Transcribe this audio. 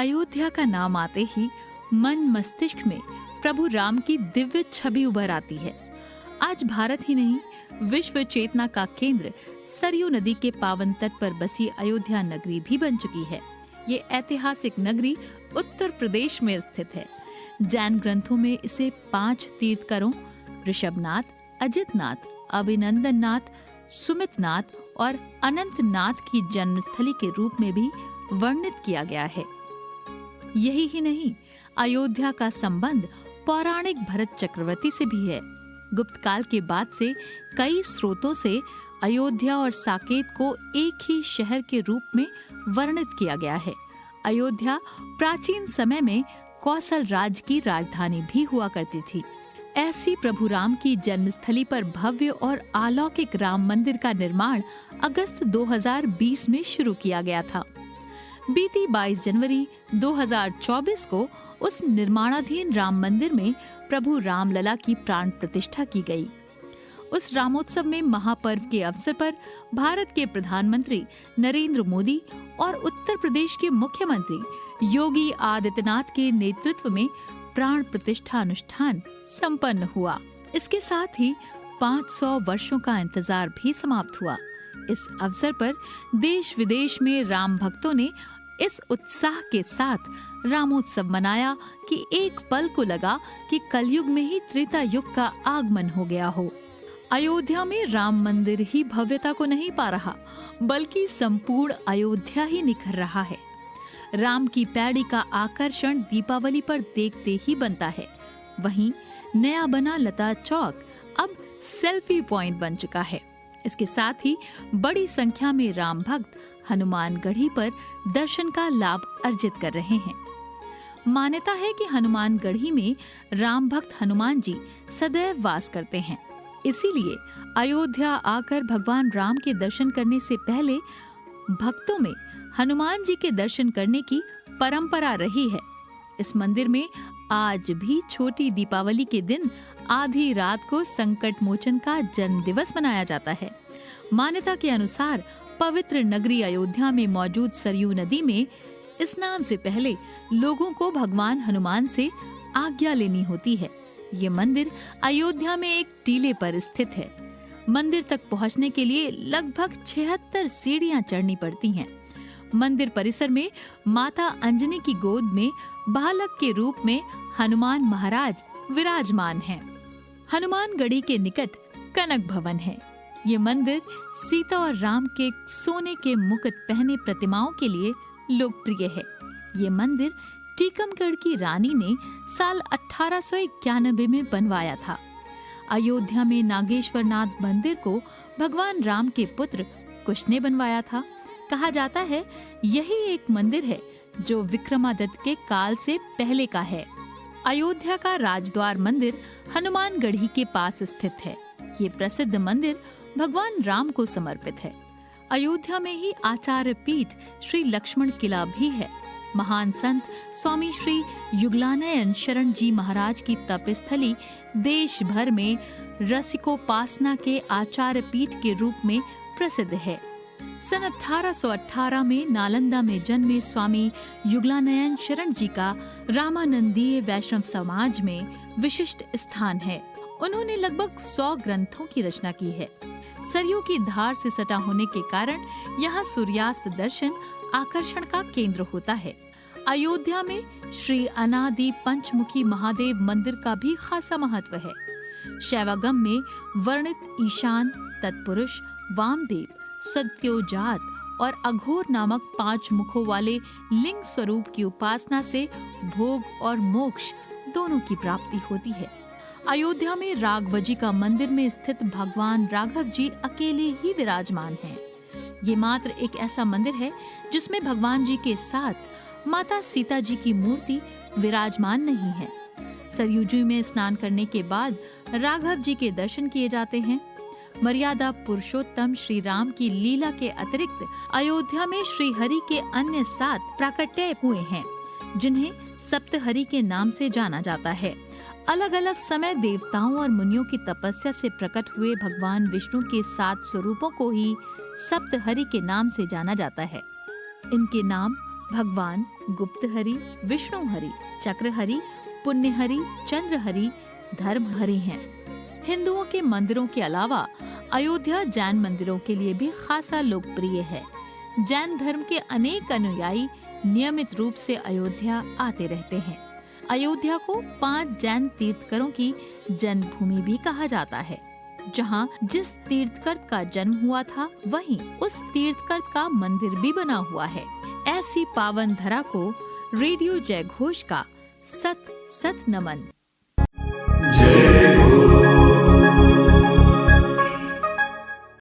अयोध्या का नाम आते ही मन मस्तिष्क में प्रभु राम की दिव्य छवि उभर आती है। आज भारत ही नहीं, विश्व चेतना का केंद्र सरयू नदी के पावन तट पर बसी अयोध्या नगरी भी बन चुकी है। ये ऐतिहासिक नगरी उत्तर प्रदेश में स्थित है। जैन ग्रंथों में इसे 5 तीर्थकरों ऋषभनाथ, अजितनाथ, अभिनंदननाथ, सुमितनाथ और अनंतनाथ की जन्मस्थली के रूप में भी वर्णित किया गया है। यही ही नहीं, अयोध्या का संबंध पौराणिक भरत चक्रवर्ती से भी है। गुप्त काल के बाद से कई स्रोतों से अयोध्या और साकेत को एक ही शहर के रूप में वर्णित किया गया है। अयोध्या प्राचीन समय में कौशल राज्य की राजधानी भी हुआ करती थी। ऐसी प्रभु राम की जन्मस्थली पर भव्य और अलौकिक राम मंदिर का निर्माण अगस्त 2020 में शुरू किया गया था। बीती 22 जनवरी 2024 को उस निर्माणाधीन राम मंदिर में प्रभु रामलला की प्राण प्रतिष्ठा की गई। उस रामोत्सव में महापर्व के अवसर पर भारत के प्रधानमंत्री नरेंद्र मोदी और उत्तर प्रदेश के मुख्यमंत्री योगी आदित्यनाथ के नेतृत्व में प्राण प्रतिष्ठा अनुष्ठान संपन्न हुआ। इसके साथ ही 500 वर्षों का इंतजार भी समाप्त हुआ। इस अवसर पर देश विदेश में राम भक्तों ने इस उत्साह के साथ रामोत्सव मनाया कि एक पल को लगा कि कलयुग में ही त्रेता युग का आगमन हो गया हो। अयोध्या में राम मंदिर ही भव्यता को नहीं पा रहा, बल्कि संपूर्ण अयोध्या ही निखर रहा है। राम की पैड़ी का आकर्षण दीपावली पर देखते ही बनता है। वहीं नया बना लता चौक अब सेल्फी पॉइंट बन चुका है। इसके साथ ही बड़ी संख्या में राम भक्त हनुमानगढ़ी पर दर्शन का लाभ अर्जित कर रहे हैं। मान्यता है कि हनुमानगढ़ी में राम भक्त हनुमान जी सदैव वास करते हैं। इसीलिए अयोध्या आकर भगवान राम के दर्शन करने से पहले भक्तों में हनुमान जी के दर्शन करने की परंपरा रही है। इस मंदिर में आज भी छोटी दीपावली के दिन आधी रात को संकट मोचन का जन्म दिवस मनाया जाता है। मान्यता के अनुसार पवित्र नगरी अयोध्या में मौजूद सरयू नदी में स्नान से पहले लोगों को भगवान हनुमान से आज्ञा लेनी होती है। ये मंदिर अयोध्या में एक टीले पर स्थित है। मंदिर तक पहुंचने के लिए लगभग 76 सीढ़ियां चढ़नी पड़ती हैं। मंदिर परिसर में माता अंजनी की गोद में बालक के रूप में हनुमान महाराज विराजमान हैं। हनुमानगढ़ी के निकट कनक भवन है। ये मंदिर सीता और राम के सोने के मुकुट पहने प्रतिमाओं के लिए लोकप्रिय है। ये मंदिर टीकमगढ़ की रानी ने साल 1891 में बनवाया था। अयोध्या में नागेश्वर नाथ मंदिर को भगवान राम के पुत्र कुश ने बनवाया था। कहा जाता है यही एक मंदिर है जो विक्रमादित्य के काल से पहले का है। अयोध्या का राजद्वार मंदिर हनुमानगढ़ी के पास स्थित है। ये प्रसिद्ध मंदिर भगवान राम को समर्पित है। अयोध्या में ही आचार्य पीठ श्री लक्ष्मण किला भी है। महान संत स्वामी श्री युगलानयन शरण जी महाराज की तपस्थली देश भर में रसिकोपासना के आचार्य पीठ के रूप में प्रसिद्ध है। सन 1818 में नालंदा में जन्मे स्वामी युगलानयन शरण जी का रामानंदीय वैष्णव समाज में विशिष्ट स्थान है। उन्होंने लगभग 100 ग्रंथों की रचना की है। सरयू की धार से सटा होने के कारण यहाँ सूर्यास्त दर्शन आकर्षण का केंद्र होता है। अयोध्या में श्री अनादि पंचमुखी महादेव मंदिर का भी खासा महत्व है। शैवागम में वर्णित ईशान, तत्पुरुष, वामदेव, सत्योजात और अघोर नामक 5 मुखों वाले लिंग स्वरूप की उपासना से भोग और मोक्ष दोनों की प्राप्ति होती है। अयोध्या में राघवजी का मंदिर में स्थित भगवान राघव जी अकेले ही विराजमान हैं। ये मात्र एक ऐसा मंदिर है जिसमें भगवान जी के साथ माता सीता जी की मूर्ति विराजमान नहीं है। सरयू जी में स्नान करने के बाद राघव जी के दर्शन किए जाते हैं। मर्यादा पुरुषोत्तम श्री राम की लीला के अतिरिक्त अयोध्या में श्री हरि के अन्य 7 प्राकट्य हुए हैं, जिन्हें सप्तहरि के नाम से जाना जाता है। अलग अलग समय देवताओं और मुनियों की तपस्या से प्रकट हुए भगवान विष्णु के 7 स्वरूपों को ही सप्तहरि के नाम से जाना जाता है। इनके नाम भगवान गुप्तहरि, विष्णुहरि, चक्रहरि, पुण्यहरि, चंद्रहरि, धर्महरि हैं। हिंदुओं के मंदिरों के अलावा अयोध्या जैन मंदिरों के लिए भी खासा लोकप्रिय है। जैन धर्म के अनेक अनुयायी नियमित रूप से अयोध्या आते रहते हैं। अयोध्या को 5 जैन तीर्थकरों की जन्मभूमि भी कहा जाता है। जहां जिस तीर्थकर का जन्म हुआ था, वहीं उस तीर्थकर का मंदिर भी बना हुआ है। ऐसी पावन धरा को रेडियो जय घोष का सत सत नमन। जय